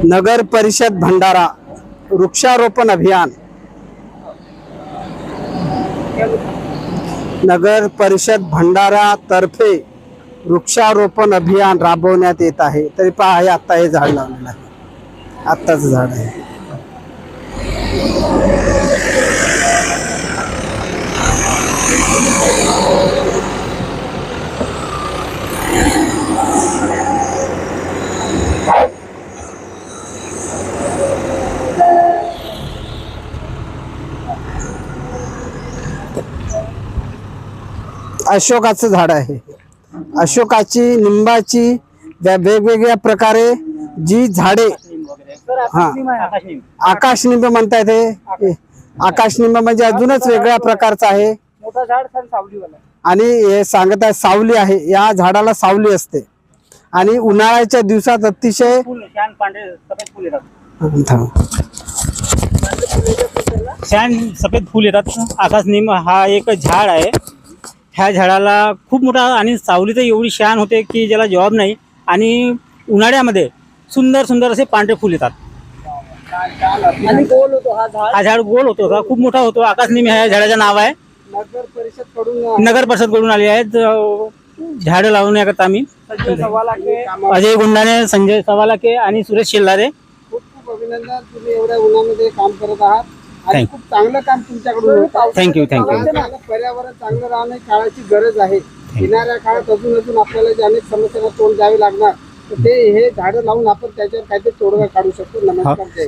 नगर परिषद भंडारा वृक्षारोपण अभियान नगर परिषद भंडारा तर्फे वृक्षारोपण अभियान राबवण्यात येत आहे। तरी पहा हे आता हे झाड लावलेलं आहे, आत्ताच झाड आहे। अशोकाचं झाड आहे। अशोकाची, निंबाची वेगवेगळ्या प्रकारे जी झाडे, आकाशनिंब म्हणता येते। आकाशनिंब म्हणजे अजूनच वेगळ्या प्रकारचा आहे, मोठा झाड सावलीवाला। आणि हे सांगत आहे सावली आहे, या झाडाला सावली असते आणि उन्हाळ्याच्या दिवसात अतिशय छान पांढरे सफेद फुल येतात। छान सफेद फुल येतात। आकाशनिंब हा एक झाड आहे। ह्या झाडाला खूप मोठा आणि सावली तर एवढी छान होते की ज्याला जवाब नाही, आणि उन्हाळ्यामध्ये सुंदर सुंदर असे पांढरे फुल येतात आणि गोल होतो हा झाड। हा झाड गोल होतो का, खूप मोठा होतो। आकाशनिंब ह्या झाडाचं नाव आहे। नगर परिषद कडून आले आहेत झाडं लावण्याकरता। आम्ही अजय गुंडाने, संजय सवालाके आणि सुरेश शेल्लारे, खूप खूप अभिनंदन। तुम्ही एवढ्या उन्हामध्ये काम करत आहात आणि खूप चांगलं काम तुमच्याकडून होत आहे। Thank you thank you. पर्यावरण चांगलं राहणे काळाची गरज आहे। येणाऱ्या काळात अजून आपल्याला जे अनेक समस्यांना तोंड द्यावे लागणार, तर ते हे झाडं लावून आपण त्याच्यावर काहीतरी तोडगा काढू शकतो। नमस्कार।